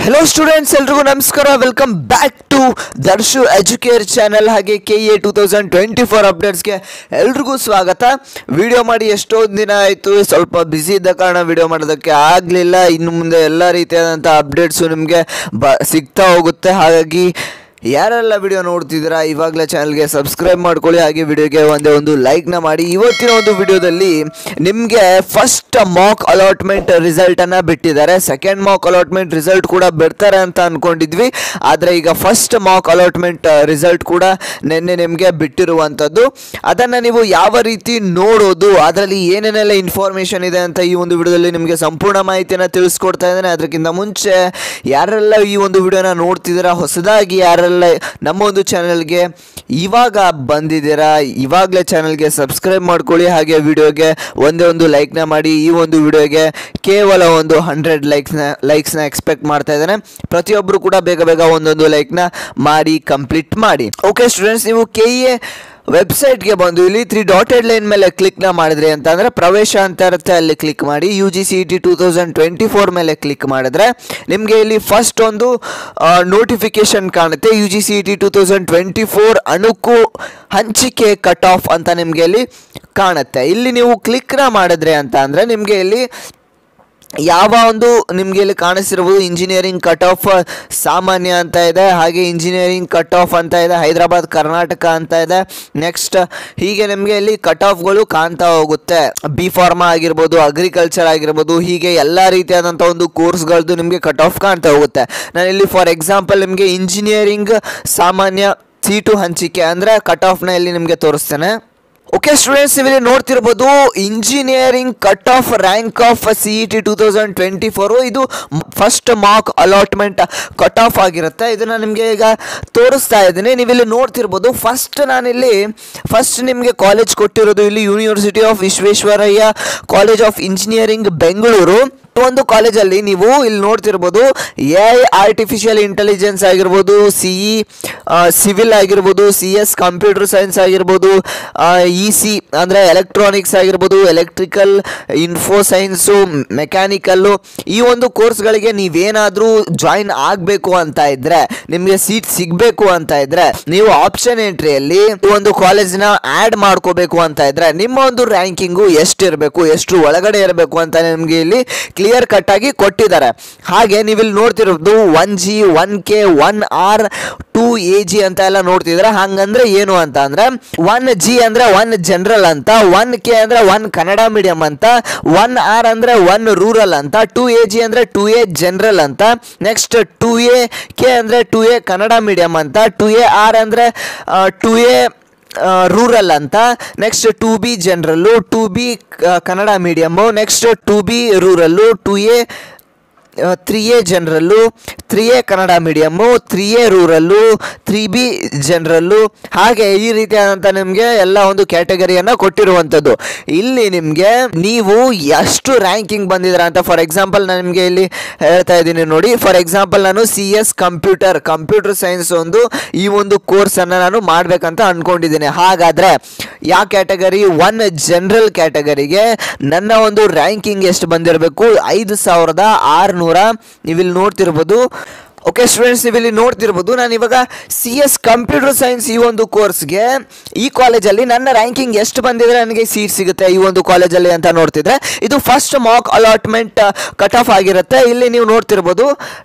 Hello students एल्रिಗೂ ನಮಸ್ಕಾರ welcome back to Darshu Educare channel ಹಾಗೆ KA 2024 ಅಪ್ಡೇಟ್ಸ್ ಗೆ ಎಲ್ರಿಗೂ ಸ್ವಾಗತ। ವಿಡಿಯೋ ಮಾಡಿ ಎಷ್ಟೋ ದಿನ ಆಯಿತು, ಸ್ವಲ್ಪ ಬಿಸಿ ಇದ್ದ ಕಾರಣ ವಿಡಿಯೋ ಮಾಡೋದಕ್ಕೆ ಆಗಲಿಲ್ಲ। ಇನ್ನು ಮುಂದೆ ಎಲ್ಲ ರೀತಿಯಾದಂಥ ಅಪ್ಡೇಟ್ಸ್ ನಿಮಗೆ ಸಿಗ್ತಾ ಹೋಗುತ್ತೆ। ಹಾಗಾಗಿ ಯಾರೆಲ್ಲ ವಿಡಿಯೋ ನೋಡ್ತಿದ್ದೀರಾ ಇವಾಗಲೇ ಚಾನಲ್ಗೆ ಸಬ್ಸ್ಕ್ರೈಬ್ ಮಾಡ್ಕೊಳ್ಳಿ, ಹಾಗೆ ವಿಡಿಯೋಗೆ ಒಂದು ಲೈಕ್ನ ಮಾಡಿ। ಇವತ್ತಿನ ಒಂದು ವಿಡಿಯೋದಲ್ಲಿ ನಿಮಗೆ ಫಸ್ಟ್ ಮಾಕ್ ಅಲಾಟ್ಮೆಂಟ್ ರಿಸಲ್ಟನ್ನು ಬಿಟ್ಟಿದ್ದಾರೆ। ಸೆಕೆಂಡ್ ಮಾಕ್ ಅಲಾಟ್ಮೆಂಟ್ ರಿಸಲ್ಟ್ ಕೂಡ ಬಿಡ್ತಾರೆ ಅಂತ ಅಂದ್ಕೊಂಡಿದ್ವಿ, ಆದರೆ ಈಗ ಫಸ್ಟ್ ಮಾಕ್ ಅಲಾಟ್ಮೆಂಟ್ ರಿಸಲ್ಟ್ ಕೂಡ ನಿನ್ನೆ ನಿಮಗೆ ಬಿಟ್ಟಿರುವಂಥದ್ದು। ಅದನ್ನು ನೀವು ಯಾವ ರೀತಿ ನೋಡೋದು, ಅದರಲ್ಲಿ ಏನೇನೆಲ್ಲ ಇನ್ಫಾರ್ಮೇಷನ್ ಇದೆ ಅಂತ ಈ ಒಂದು ವಿಡಿಯೋದಲ್ಲಿ ನಿಮಗೆ ಸಂಪೂರ್ಣ ಮಾಹಿತಿಯನ್ನು ತಿಳಿಸ್ಕೊಡ್ತಾ ಇದ್ದೇನೆ। ಅದಕ್ಕಿಂತ ಮುಂಚೆ ಯಾರೆಲ್ಲ ಈ ಒಂದು ವಿಡಿಯೋನ ನೋಡ್ತಿದ್ದೀರಾ, ಹೊಸದಾಗಿ ಯಾರೆಲ್ಲ ನಮ್ಮ ಒಂದು ಚಾನೆಲ್ಗೆ ಇವಾಗ ಬಂದಿದ್ದೀರಾ, ಇವಾಗಲೇ ಚಾನೆಲ್ಗೆ ಸಬ್ಸ್ಕ್ರೈಬ್ ಮಾಡ್ಕೊಳ್ಳಿ, ಹಾಗೆ ವಿಡಿಯೋಗೆ ಒಂದು ಲೈಕ್ನ ಮಾಡಿ। ಈ ಒಂದು ವಿಡಿಯೋಗೆ ಕೇವಲ 100 ಲೈಕ್ಸ್ನ ಎಕ್ಸ್ಪೆಕ್ಟ್ ಮಾಡ್ತಾ ಇದ್ದೇನೆ। ಪ್ರತಿಯೊಬ್ಬರು ಕೂಡ ಬೇಗ ಒಂದೊಂದು ಲೈಕ್ನ ಮಾಡಿ ಕಂಪ್ಲೀಟ್ ಮಾಡಿ। ಓಕೆ ಸ್ಟೂಡೆಂಟ್ಸ್, ನೀವು KA ವೆಬ್ಸೈಟ್ಗೆ ಬಂದು ಇಲ್ಲಿ 3 ಡಾಟೆಡ್ ಲೈನ್ ಮೇಲೆ ಕ್ಲಿಕ್ನ ಮಾಡಿದ್ರಿ ಅಂತಂದರೆ ಪ್ರವೇಶ ಅಂತ ಇರುತ್ತೆ, ಅಲ್ಲಿ ಕ್ಲಿಕ್ ಮಾಡಿ। UGCET 2024 ಮೇಲೆ ಕ್ಲಿಕ್ ಮಾಡಿದ್ರೆ ನಿಮಗೆ ಇಲ್ಲಿ ಫಸ್ಟ್ ಒಂದು ನೋಟಿಫಿಕೇಶನ್ ಕಾಣುತ್ತೆ, UGCET 2024 ಅಣುಕು ಹಂಚಿಕೆ ಕಟ್ ಆಫ್ ಅಂತ ನಿಮಗೆ ಇಲ್ಲಿ ಕಾಣುತ್ತೆ। ಇಲ್ಲಿ ನೀವು ಕ್ಲಿಕ್ನ ಮಾಡಿದ್ರೆ ಅಂತ ಅಂದರೆ ನಿಮಗೆ ಇಲ್ಲಿ ಯಾವ ಒಂದು ನಿಮಗೆ ಇಲ್ಲಿ ಕಾಣಿಸಿರ್ಬೋದು, ಇಂಜಿನಿಯರಿಂಗ್ ಕಟ್ ಆಫ್ ಸಾಮಾನ್ಯ ಅಂತ ಇದೆ, ಹಾಗೆ ಇಂಜಿನಿಯರಿಂಗ್ ಕಟ್ ಆಫ್ ಅಂತ ಇದೆ, ಹೈದರಾಬಾದ್ ಕರ್ನಾಟಕ ಅಂತ ಇದೆ। ನೆಕ್ಸ್ಟ್ ಹೀಗೆ ನಿಮಗೆ ಇಲ್ಲಿ ಕಟ್ ಆಫ್ಗಳು ಕಾಣ್ತಾ ಹೋಗುತ್ತೆ, ಬಿ ಫಾರ್ಮಾ ಆಗಿರ್ಬೋದು, ಅಗ್ರಿಕಲ್ಚರ್ ಆಗಿರ್ಬೋದು, ಹೀಗೆ ಎಲ್ಲ ರೀತಿಯಾದಂಥ ಒಂದು ಕೋರ್ಸ್ಗಳದ್ದು ನಿಮಗೆ ಕಟ್ ಆಫ್ ಕಾಣ್ತಾ ಹೋಗುತ್ತೆ। ನಾನು ಇಲ್ಲಿ ಫಾರ್ ಎಕ್ಸಾಂಪಲ್ ನಿಮಗೆ ಇಂಜಿನಿಯರಿಂಗ್ ಸಾಮಾನ್ಯ ಸೀಟು ಹಂಚಿಕೆ ಅಂದರೆ ಕಟ್ ಆಫ್ನ ಇಲ್ಲಿ ನಿಮಗೆ ತೋರಿಸ್ತೇನೆ। ಓಕೆ ಸ್ಟೂಡೆಂಟ್ಸ್, ಇಲ್ಲಿ ನೋಡ್ತಿರ್ಬೋದು engineering cut off rank of CET 2024 ಇದು first mark allotment cut off ಆಗಿರುತ್ತೆ। ಇದನ್ನು ನಿಮಗೆ ಈಗ ತೋರಿಸ್ತಾ ಇದ್ದೀನಿ, ನೀವಿಲ್ಲಿ ನೋಡ್ತಿರ್ಬೋದು। ಫಸ್ಟ್ ನಿಮಗೆ ಕಾಲೇಜ್ ಕೊಟ್ಟಿರೋದು ಇಲ್ಲಿ university of Visvesvaraya college of engineering Bengaluru. ಒಂದು ಕಾಲೇಜಲ್ಲಿ ನೀವು ಇಲ್ಲಿ ನೋಡ್ತಿರ್ಬೋದು AI ಆರ್ಟಿಫಿಷಿಯಲ್ ಇಂಟೆಲಿಜೆನ್ಸ್ ಆಗಿರ್ಬೋದು, CE ಸಿವಿಲ್ ಆಗಿರ್ಬೋದು, CS ಕಂಪ್ಯೂಟರ್ ಸೈನ್ಸ್ ಆಗಿರ್ಬೋದು, EC ಅಂದರೆ ಎಲೆಕ್ಟ್ರಾನಿಕ್ಸ್ ಆಗಿರ್ಬೋದು, ಎಲೆಕ್ಟ್ರಿಕಲ್, ಇನ್ಫೋ ಸೈನ್ಸು, ಮೆಕ್ಯಾನಿಕಲ್ಲು, ಈ ಒಂದು ಕೋರ್ಸ್ಗಳಿಗೆ ನೀವೇನಾದರೂ ಜಾಯಿನ್ ಆಗಬೇಕು ಅಂತ ಇದ್ದರೆ, ನಿಮಗೆ ಸೀಟ್ ಸಿಗಬೇಕು ಅಂತ ಇದ್ದರೆ, ನೀವು ಆಪ್ಷನ್ ಎಂಟ್ರಿಯಲ್ಲಿ ಒಂದು ಕಾಲೇಜ್ನ ಆ್ಯಡ್ ಮಾಡ್ಕೋಬೇಕು ಅಂತ ಇದ್ದರೆ ನಿಮ್ಮ ಒಂದು ರ್ಯಾಂಕಿಂಗು ಎಷ್ಟಿರಬೇಕು, ಎಷ್ಟು ಒಳಗಡೆ ಇರಬೇಕು ಅಂತ ನಿಮಗೆ ಇಲ್ಲಿ ಕ್ಲಿಯರ್ ಕಟ್ ಆಗಿ ಕೊಟ್ಟಿದ್ದಾರೆ। ಹಾಗೆ ನೀವಿಲ್ಲಿ ನೋಡ್ತಿರೋದು 1G 1K 1R 2AG ಅಂತ ಎಲ್ಲ ನೋಡ್ತಿದ್ರೆ, ಹಂಗಂದ್ರೆ ಏನು ಅಂತ ಅಂದ್ರೆ 1G ಅಂದ್ರೆ 1 ಜನರಲ್ ಅಂತ, 1K ಅಂದ್ರೆ 1 ಕನ್ನಡ ಮೀಡಿಯಂ ಅಂತ, 1R ಅಂದ್ರೆ 1 ರೂರಲ್ ಅಂತ, 2AG ಅಂದ್ರೆ 2A ಜನರಲ್ ಅಂತ, ನೆಕ್ಸ್ಟ್ 2AK ಅಂದ್ರೆ 2A ಕನ್ನಡ ಮೀಡಿಯಂ ಅಂತ, 2AR ಅಂದ್ರೆ 2A ರೂರಲ್ ಅಂತ, ನೆಕ್ಸ್ಟ್ 2B ಜನರಲ್ಲು, 2B Kannada medium, next 2B rural, 2A 3A ಜನರಲ್ಲು, 3A Kannada medium, 3A rural, 3B ಜನರಲ್ಲು, ಹಾಗೆ ಈ ರೀತಿಯಾದಂಥ ನಿಮಗೆ ಎಲ್ಲ ಒಂದು ಕ್ಯಾಟಗರಿಯನ್ನು ಕೊಟ್ಟಿರುವಂಥದ್ದು। ಇಲ್ಲಿ ನಿಮಗೆ ನೀವು ಎಷ್ಟು ರ್ಯಾಂಕಿಂಗ್ ಬಂದಿದ್ದೀರಾ ಅಂತ ಫಾರ್ ಎಕ್ಸಾಂಪಲ್ ನಾನು ನಿಮಗೆ ಇಲ್ಲಿ ಹೇಳ್ತಾ ಇದ್ದೀನಿ ನೋಡಿ। ಫಾರ್ ಎಕ್ಸಾಂಪಲ್ ನಾನು CS ಕಂಪ್ಯೂಟರ್ ಸೈನ್ಸ್ ಈ ಒಂದು ಕೋರ್ಸನ್ನು ನಾನು ಮಾಡಬೇಕಂತ ಅಂದ್ಕೊಂಡಿದ್ದೀನಿ। ಹಾಗಾದರೆ ಯಾವ ಕ್ಯಾಟಗರಿ 1 ಜನರಲ್ ಕ್ಯಾಟಗರಿಗೆ ನನ್ನ ಒಂದು ರ್ಯಾಂಕಿಂಗ್ ಎಷ್ಟು ಬಂದಿರಬೇಕು, 5600 ನೀವಿಲ್ಲಿ ನೋಡ್ತಿರ್ಬೋದು। ಓಕೆ ಸ್ಟೂಡೆಂಟ್ಸ್, ನೀವಿಲ್ಲಿ ನೋಡ್ತಿರ್ಬೋದು ನಾನು ಇವಾಗ CS ಕಂಪ್ಯೂಟರ್ ಸೈನ್ಸ್ ಈ ಒಂದು ಕೋರ್ಸ್ಗೆ ಈ ಕಾಲೇಜಲ್ಲಿ ನನ್ನ ರ್ಯಾಂಕಿಂಗ್ ಎಷ್ಟು ಬಂದಿದ್ರೆ ನನಗೆ ಸೀಟ್ ಸಿಗುತ್ತೆ ಈ ಒಂದು ಕಾಲೇಜಲ್ಲಿ ಅಂತ ನೋಡ್ತಿದ್ರೆ, ಇದು first mock allotment cut off ಆಗಿರುತ್ತೆ। ಇಲ್ಲಿ ನೀವು ನೋಡ್ತಿರ್ಬೋದು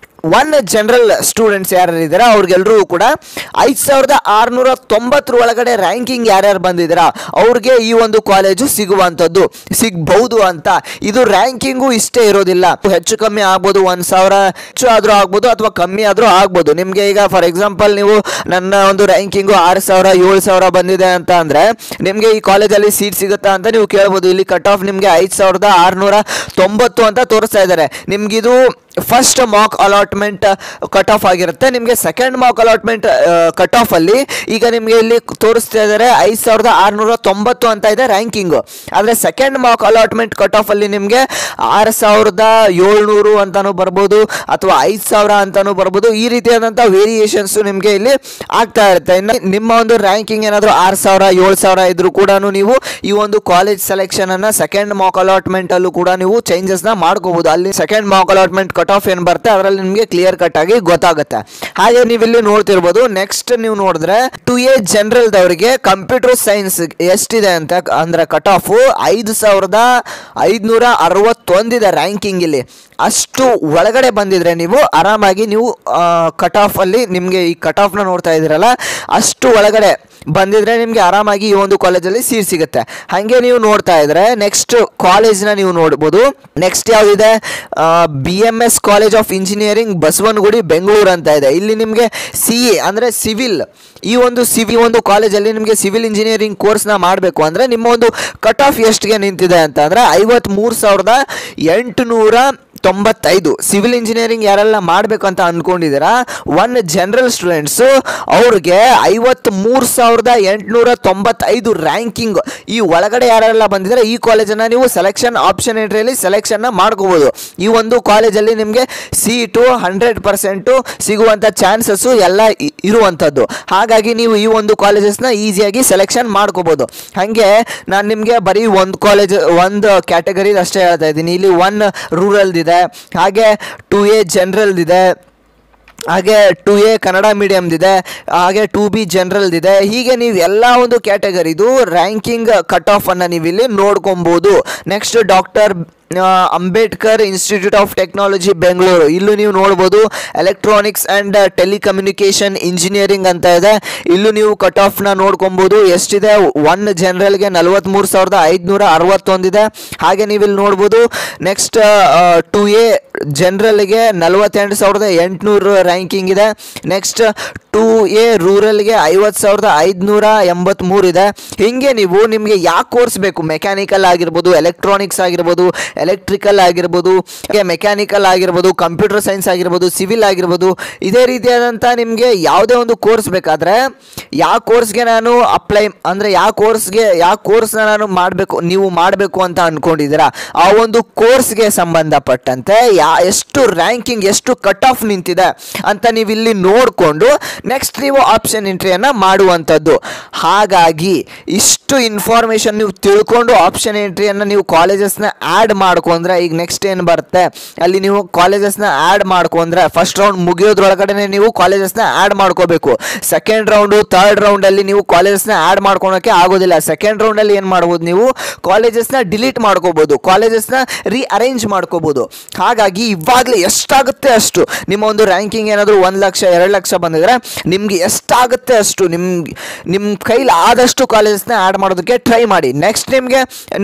1 ಜನರಲ್ ಸ್ಟೂಡೆಂಟ್ಸ್ ಯಾರ್ಯಾರಿದ್ದಾರೆ ಅವ್ರಿಗೆಲ್ಲರೂ ಕೂಡ 5690 ಒಳಗಡೆ ರ್ಯಾಂಕಿಂಗ್ ಯಾರ್ಯಾರು ಬಂದಿದ್ದೀರಾ ಅವ್ರಿಗೆ ಈ ಒಂದು ಕಾಲೇಜು ಸಿಗಬಹುದು ಅಂತ। ಇದು ರ್ಯಾಂಕಿಂಗು ಇಷ್ಟೇ ಇರೋದಿಲ್ಲ, ಹೆಚ್ಚು ಕಮ್ಮಿ ಆಗ್ಬೋದು, 1000 ಹೆಚ್ಚು ಆದರೂ ಆಗ್ಬೋದು ಅಥವಾ ಕಮ್ಮಿ ಆದರೂ ಆಗ್ಬೋದು। ನಿಮಗೆ ಈಗ ಫಾರ್ ಎಕ್ಸಾಂಪಲ್ ನೀವು ನನ್ನ ಒಂದು ರ್ಯಾಂಕಿಂಗು 6000 7000 ಬಂದಿದೆ ಅಂತ ಅಂದರೆ ನಿಮಗೆ ಈ ಕಾಲೇಜಲ್ಲಿ ಸೀಟ್ ಸಿಗುತ್ತಾ ಅಂತ ನೀವು ಕೇಳ್ಬೋದು। ಇಲ್ಲಿ ಕಟ್ ಆಫ್ ನಿಮಗೆ 5690 ಅಂತ ತೋರಿಸ್ತಾ ಇದ್ದಾರೆ। ನಿಮಗಿದು first mock allotment cut off ಆಗಿರುತ್ತೆ। ನಿಮಗೆ second mock allotment cut off ಅಲ್ಲಿ ಈಗ ನಿಮಗೆ ಇಲ್ಲಿ ತೋರಿಸ್ತಾ ಇದ್ದಾರೆ 5690 ಅಂತ ಇದೆ ರ್ಯಾಂಕಿಂಗು, ಆದರೆ second mock allotment cut off ಅಲ್ಲಿ ನಿಮಗೆ 6700 ಅಂತಾನು ಬರ್ಬೋದು ಅಥವಾ 5000 ಅಂತಾನು ಬರ್ಬೋದು। ಈ ರೀತಿಯಾದಂಥ ವೇರಿಯೇಷನ್ಸ್ ನಿಮಗೆ ಇಲ್ಲಿ ಆಗ್ತಾ ಇರುತ್ತೆ। ಇನ್ನು ನಿಮ್ಮ ಒಂದು ರ್ಯಾಂಕಿಂಗ್ ಏನಾದರೂ 6000 7000 ಇದ್ರೂ ಕೂಡ ನೀವು ಈ ಒಂದು ಕಾಲೇಜ್ ಸೆಲೆಕ್ಷನ್ ಅನ್ನ ಸೆಕೆಂಡ್ ಮಾಕ್ ಅಲಾಟ್ಮೆಂಟ್ ಅಲ್ಲೂ ಕೂಡ ನೀವು ಚೇಂಜಸ್ ನ ಮಾಡ್ಕೋಬಹುದು। ಅಲ್ಲಿ second mock allotment cut of ಏನು ಬರುತ್ತೆ ಅದರಲ್ಲಿ ನಿಮಗೆ ನಿಮಗೆ ಕ್ಲಿಯರ್ ಕಟ್ ಆಗಿ ಗೊತ್ತಾಗುತ್ತೆ. ಹಾಗೆ ನೀವು ಇಲ್ಲಿ ನೋಡ್ತಿರ್ಬೋದು. ನೆಕ್ಸ್ಟ್ ನೀವು ನೋಡಿದ್ರೆ 2A ಜನರಲ್ ದವರಿಗೆ ಕಂಪ್ಯೂಟರ್ ಸೈನ್ಸ್ ಎಷ್ಟಿದೆ ಅಂತ ಅಂದ್ರೆ ಕಟ್ ಆಫ್ 5561 ಇದೆ ರ್ಯಾಂಕಿಂಗ್. ಇಲ್ಲಿ ಅಷ್ಟು ಒಳಗಡೆ ಬಂದಿದ್ರೆ ನೀವು ಆರಾಮಾಗಿ ನೀವು ಕಟ್ ಆಫ್ ಅಲ್ಲಿ ನಿಮಗೆ ಈ ಕಟ್ ಆಫ್ನ ನೋಡ್ತಾ ಇದ್ದೀರಲ್ಲ, ಅಷ್ಟು ಒಳಗಡೆ ಬಂದಿದ್ರೆ ನಿಮಗೆ ಆರಾಮಾಗಿ ಈ ಒಂದು ಕಾಲೇಜಲ್ಲಿ ಸೀಟ್ ಸಿಗುತ್ತೆ. ಹಾಗೆ ನೀವು ನೋಡ್ತಾ ಇದ್ರೆ ನೆಕ್ಸ್ಟ್ ಕಾಲೇಜ್ನ ನೀವು ನೋಡ್ಬೋದು. ನೆಕ್ಸ್ಟ್ ಯಾವುದಿದೆ, BMS college of engineering Basavanagudi Bengaluru ಅಂತ ಇದೆ. ಇಲ್ಲಿ ನಿಮಗೆ CA ಅಂದರೆ ಸಿವಿಲ್, ಈ ಒಂದು ಕಾಲೇಜಲ್ಲಿ ನಿಮಗೆ ಸಿವಿಲ್ ಇಂಜಿನಿಯರಿಂಗ್ ಕೋರ್ಸ್ನ ಮಾಡಬೇಕು ಅಂದರೆ ನಿಮ್ಮ ಒಂದು ಕಟ್ ಆಫ್ ಎಷ್ಟಿಗೆ ನಿಂತಿದೆ ಅಂತ ಅಂದರೆ 53,895. ಸಿವಿಲ್ ಇಂಜಿನಿಯರಿಂಗ್ ಯಾರೆಲ್ಲ ಮಾಡಬೇಕು ಅಂತ ಅಂದ್ಕೊಂಡಿದ್ದೀರಾ, ಒನ್ ಜನರಲ್ ಸ್ಟೂಡೆಂಟ್ಸು ಅವ್ರಿಗೆ 53,895 ರ್ಯಾಂಕಿಂಗ್. ಈ ಒಳಗಡೆ ಯಾರೆಲ್ಲ ಬಂದಿದ್ದಾರೆ ಈ ಕಾಲೇಜನ್ನು ನೀವು ಸೆಲೆಕ್ಷನ್ ಆಪ್ಷನ್ ಎಂಟ್ರಿಯಲ್ಲಿ ಸೆಲೆಕ್ಷನ್ನ ಮಾಡ್ಕೋಬೋದು. ಈ ಒಂದು ಕಾಲೇಜಲ್ಲಿ ನಿಮಗೆ ಸೀಟು 100% ಸಿಗುವಂಥ ಚಾನ್ಸಸ್ಸು ಎಲ್ಲ ಇರುವಂಥದ್ದು. ಹಾಗಾಗಿ ನೀವು ಈ ಒಂದು ಕಾಲೇಜಸ್ನ ಈಸಿಯಾಗಿ ಸೆಲೆಕ್ಷನ್ ಮಾಡ್ಕೋಬೋದು. ಹಾಗೆ ನಾನು ನಿಮಗೆ ಬರೀ ಒಂದು ಕ್ಯಾಟಗರಿ ಅಷ್ಟೇ ಹೇಳ್ತಾ ಇದ್ದೀನಿ. ಇಲ್ಲಿ 1 ರೂರಲ್ದಿದೆ, ಹಾಗೆ 2A ಜನರಲ್ದಿದೆ, ಹಾಗೆ 2A ಕನ್ನಡ ಮೀಡಿಯಮ್ದಿದೆ, ಹಾಗೆ 2B ಜನರಲ್ದಿದೆ. ಹೀಗೆ ನೀವು ಎಲ್ಲ ಒಂದು ಕ್ಯಾಟಗರಿದು ರ್ಯಾಂಕಿಂಗ್ ಕಟ್ ಆಫ್ ಅನ್ನು ನೀವು ಇಲ್ಲಿ ನೋಡ್ಕೊಬೋದು. Next doctor Ambedkar institute of technology Bengaluru, ಇಲ್ಲೂ ನೀವು ನೋಡ್ಬೋದು ಎಲೆಕ್ಟ್ರಾನಿಕ್ಸ್ ಆ್ಯಂಡ್ ಟೆಲಿಕಮ್ಯುನಿಕೇಷನ್ ಇಂಜಿನಿಯರಿಂಗ್ ಅಂತ ಇದೆ. ಇಲ್ಲೂ ನೀವು ಕಟ್ ಆಫ್ನ ನೋಡ್ಕೊಬೋದು. ಎಷ್ಟಿದೆ, 1 ಜನರಲ್ಗೆ 43,561 ಇದೆ. ಹಾಗೆ ನೀವು ಇಲ್ಲಿ ನೋಡ್ಬೋದು. ನೆಕ್ಸ್ಟ್ 2A ಜನರಲ್ಗೆ 48,800 ರ್ಯಾಂಕಿಂಗ್ ಇದೆ. ನೆಕ್ಸ್ಟ್ 2A ರೂರಲ್ಗೆ 50,583 ಇದೆ. ಹೀಗೆ ನಿಮಗೆ ಯಾವ ಕೋರ್ಸ್ ಬೇಕು, ಮೆಕ್ಯಾನಿಕಲ್ ಆಗಿರ್ಬೋದು, ಎಲೆಕ್ಟ್ರಾನಿಕ್ಸ್ ಆಗಿರ್ಬೋದು, ಎಲೆಕ್ಟ್ರಿಕಲ್ ಆಗಿರ್ಬೋದು, ಮೆಕ್ಯಾನಿಕಲ್ ಆಗಿರ್ಬೋದು, ಕಂಪ್ಯೂಟರ್ ಸೈನ್ಸ್ ಆಗಿರ್ಬೋದು, ಸಿವಿಲ್ ಆಗಿರ್ಬೋದು, ಇದೇ ರೀತಿಯಾದಂಥ ನಿಮಗೆ ಯಾವುದೇ ಒಂದು ಕೋರ್ಸ್ ಬೇಕಾದರೆ ಯಾವ ಕೋರ್ಸ್ಗೆ ನಾನು ಅಪ್ಲೈ ಅಂದರೆ ಯಾವ ಕೋರ್ಸ್ನ ನಾನು ನೀವು ಮಾಡಬೇಕು ಅಂತ ಅಂದ್ಕೊಂಡಿದ್ದೀರಾ ಆ ಒಂದು ಕೋರ್ಸ್ಗೆ ಸಂಬಂಧಪಟ್ಟಂತೆ ಎಷ್ಟು ರ್ಯಾಂಕಿಂಗ್ ಎಷ್ಟು ಕಟ್ ಆಫ್ ನಿಂತಿದೆ ಅಂತ ನೀವು ಇಲ್ಲಿ ನೋಡಿಕೊಂಡು ನೆಕ್ಸ್ಟ್ ನೀವು ಆಪ್ಷನ್ ಎಂಟ್ರಿಯನ್ನು ಮಾಡುವಂಥದ್ದು. ಹಾಗಾಗಿ ಇಷ್ಟು ಇನ್ಫಾರ್ಮೇಷನ್ ನೀವು ತಿಳ್ಕೊಂಡು ಆಪ್ಷನ್ ಎಂಟ್ರಿಯನ್ನು ನೀವು ಕಾಲೇಜಸ್ನ ಆ್ಯಡ್ ಮಾಡ್ಕೊಂಡ್ರೆ, ಈಗ ನೆಕ್ಸ್ಟ್ ಏನು ಬರುತ್ತೆ ಅಲ್ಲಿ ನೀವು ಕಾಲೇಜಸ್ನ ಆ್ಯಡ್ ಮಾಡ್ಕೊಂಡ್ರೆ ಫಸ್ಟ್ ರೌಂಡ್ ಮುಗಿಯೋದ್ರೊಳಗಡೆ ನೀವು ಕಾಲೇಜಸ್ನ ಆ್ಯಡ್ ಮಾಡ್ಕೋಬೇಕು. ಸೆಕೆಂಡ್ ರೌಂಡು ಥರ್ಡ್ ರೌಂಡಲ್ಲಿ ನೀವು ಕಾಲೇಜಸ್ನ ಆ್ಯಡ್ ಮಾಡ್ಕೊಳೋಕ್ಕೆ ಆಗೋದಿಲ್ಲ. ಸೆಕೆಂಡ್ ರೌಂಡಲ್ಲಿ ಏನು ಮಾಡ್ಬೋದು, ನೀವು ಕಾಲೇಜಸ್ನ ಡಿಲೀಟ್ ಮಾಡ್ಕೋಬೋದು, ಕಾಲೇಜಸ್ನ ರೀಅರೇಂಜ್ ಮಾಡ್ಕೋಬೋದು. ಹಾಗಾಗಿ ಇವಾಗಲೇ ಎಷ್ಟಾಗುತ್ತೆ ಅಷ್ಟು ನಿಮ್ಮ ಒಂದು ರ್ಯಾಂಕಿಂಗ್ ಏನಾದರೂ 1 ಲಕ್ಷ 2 ಲಕ್ಷ ಬಂದಿದ್ರೆ ನಿಮಗೆ ಎಷ್ಟಾಗುತ್ತೆ ಅಷ್ಟು ನಿಮ್ಮ ಕೈಲಿ ಆದಷ್ಟು ಕಾಲೇಜಸ್ನ ಆ್ಯಡ್ ಮಾಡೋದಕ್ಕೆ ಟ್ರೈ ಮಾಡಿ. ನೆಕ್ಸ್ಟ್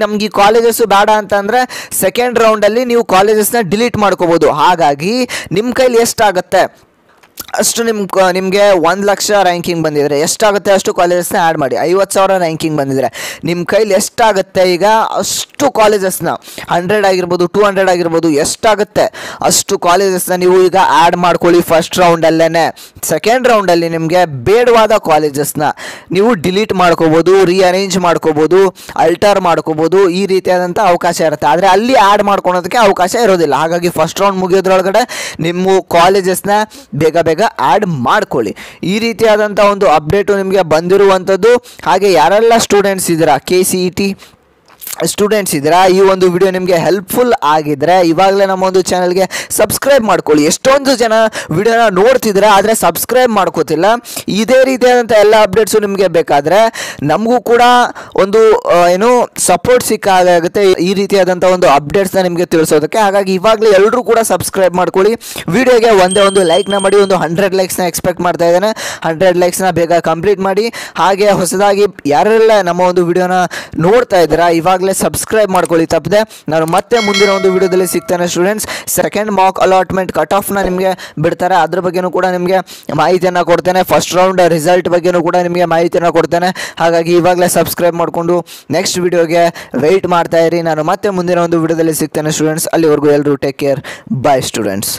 ನಮ್ಗೆ ಈ ಕಾಲೇಜಸ್ಸು ಬೇಡ ಅಂತಂದರೆ ಸೆಕೆಂಡ್ ರೌಂಡಲ್ಲಿ ನೀವು ಕಾಲೇಜಸ್ನ ಡಿಲೀಟ್ ಮಾಡ್ಕೋಬೋದು. ಹಾಗಾಗಿ ನಿಮ್ಮ ಕೈಲಿ ಎಷ್ಟಾಗುತ್ತೆ ಅಷ್ಟು ನಿಮಗೆ 1 ಲಕ್ಷ ರ್ಯಾಂಕಿಂಗ್ ಬಂದಿದ್ರೆ ಎಷ್ಟಾಗುತ್ತೆ ಅಷ್ಟು ಕಾಲೇಜಸ್ನ ಆ್ಯಡ್ ಮಾಡಿ. 50,000 ರ್ಯಾಂಕಿಂಗ್ ಬಂದಿದ್ರೆ ನಿಮ್ಮ ಕೈಲಿ ಎಷ್ಟಾಗುತ್ತೆ ಈಗ ಅಷ್ಟು ಕಾಲೇಜಸ್ನ 100 ಆಗಿರ್ಬೋದು 200 ಆಗಿರ್ಬೋದು ಎಷ್ಟಾಗುತ್ತೆ ಅಷ್ಟು ಕಾಲೇಜಸ್ನ ನೀವು ಈಗ ಆ್ಯಡ್ ಮಾಡ್ಕೊಳ್ಳಿ ಫಸ್ಟ್ ರೌಂಡಲ್ಲೇ. ಸೆಕೆಂಡ್ ರೌಂಡಲ್ಲಿ ನಿಮಗೆ ಬೇಡವಾದ ಕಾಲೇಜಸ್ನ ನೀವು ಡಿಲೀಟ್ ಮಾಡ್ಕೋಬೋದು, ರೀಅರೇಂಜ್ ಮಾಡ್ಕೋಬೋದು, ಅಲ್ಟರ್ ಮಾಡ್ಕೋಬೋದು. ಈ ರೀತಿಯಾದಂಥ ಅವಕಾಶ ಇರುತ್ತೆ. ಆದರೆ ಅಲ್ಲಿ ಆ್ಯಡ್ ಮಾಡ್ಕೊಳೋದಕ್ಕೆ ಅವಕಾಶ ಇರೋದಿಲ್ಲ. ಹಾಗಾಗಿ ಫಸ್ಟ್ ರೌಂಡ್ ಮುಗಿಯೋದ್ರೊಳಗಡೆ ನಿಮ್ಮ ಕಾಲೇಜಸ್ನ ಬೇಗ ಆ್ಯಡ್ ಮಾಡ್ಕೊಳ್ಳಿ. ಈ ರೀತಿಯಾದಂಥ ಒಂದು ಅಪ್ಡೇಟು ನಿಮಗೆ ಬಂದಿರುವಂಥದ್ದು. ಹಾಗೆ ಯಾರೆಲ್ಲ ಸ್ಟೂಡೆಂಟ್ಸ್ ಇದ್ದೀರಾ, KCET ಸ್ಟೂಡೆಂಟ್ಸ್ ಇದ್ದೀರಾ, ಈ ಒಂದು ವಿಡಿಯೋ ನಿಮಗೆ ಹೆಲ್ಪ್ಫುಲ್ ಆಗಿದ್ರೆ ಇವಾಗಲೇ ನಮ್ಮ ಒಂದು ಚಾನಲ್ಗೆ ಸಬ್ಸ್ಕ್ರೈಬ್ ಮಾಡ್ಕೊಳ್ಳಿ. ಎಷ್ಟೊಂದು ಜನ ವಿಡಿಯೋನ ನೋಡ್ತಿದ್ದೀರಾ ಆದರೆ ಸಬ್ಸ್ಕ್ರೈಬ್ ಮಾಡ್ಕೋತಿಲ್ಲ. ಇದೇ ರೀತಿಯಾದಂಥ ಎಲ್ಲ ಅಪ್ಡೇಟ್ಸು ನಿಮಗೆ ಬೇಕಾದರೆ ನಮಗೂ ಕೂಡ ಒಂದು ಸಪೋರ್ಟ್ ಸಿಕ್ಕಾಗುತ್ತೆ ಈ ರೀತಿಯಾದಂಥ ಒಂದು ಅಪ್ಡೇಟ್ಸ್ನ ನಿಮಗೆ ತಿಳಿಸೋದಕ್ಕೆ. ಹಾಗಾಗಿ ಇವಾಗಲೇ ಎಲ್ಲರೂ ಕೂಡ ಸಬ್ಸ್ಕ್ರೈಬ್ ಮಾಡ್ಕೊಳ್ಳಿ. ವಿಡಿಯೋಗೆ ಒಂದೇ ಒಂದು ಲೈಕ್ನ ಮಾಡಿ. ಒಂದು 100 ಲೈಕ್ಸ್ನ ಎಕ್ಸ್ಪೆಕ್ಟ್ ಮಾಡ್ತಾ ಇದ್ದೇನೆ. 100 ಲೈಕ್ಸ್ನ ಬೇಗ ಕಂಪ್ಲೀಟ್ ಮಾಡಿ. ಹಾಗೆ ಹೊಸದಾಗಿ ಯಾರೆಲ್ಲ ನಮ್ಮ ಒಂದು ವಿಡಿಯೋನ ನೋಡ್ತಾ ಇದ್ದೀರಾ ಇವಾಗಲೇ ಸಬ್ಸ್ಕ್ರೈಬ್ ಮಾಡ್ಕೊಳ್ಳಿ ತಪ್ಪದೆ. ನಾನು ಮತ್ತೆ ಮುಂದಿನ ಒಂದು ವಿಡಿಯೋದಲ್ಲಿ ಸಿಗ್ತೇನೆ students. Second mock allotment cut ಆಫ್ನ ನಿಮಗೆ ಬಿಡ್ತಾರೆ, ಅದ್ರ ಬಗ್ಗೆನೂ ಕೂಡ ನಿಮಗೆ ಮಾಹಿತಿಯನ್ನು ಕೊಡ್ತೇನೆ. ಫಸ್ಟ್ ರೌಂಡ್ ರಿಸಲ್ಟ್ ಬಗ್ಗೆನೂ ಕೂಡ ನಿಮಗೆ ಮಾಹಿತಿಯನ್ನು ಕೊಡ್ತೇನೆ. ಹಾಗಾಗಿ ಇವಾಗಲೇ ಸಬ್ಸ್ಕ್ರೈಬ್ ಮಾಡಿಕೊಂಡು ನೆಕ್ಸ್ಟ್ ವಿಡಿಯೋಗೆ ವೆಯ್ಟ್ ಮಾಡ್ತಾ ಇರಿ. ನಾನು ಮತ್ತೆ ಮುಂದಿನ ಒಂದು ವಿಡಿಯೋದಲ್ಲಿ ಸಿಗ್ತೇನೆ ಸ್ಟೂಡೆಂಟ್ಸ್. ಅಲ್ಲಿವರೆಗೂ ಎಲ್ಲರೂ ಟೇಕ್ ಕೇರ್. ಬಾಯ್ ಸ್ಟೂಡೆಂಟ್ಸ್.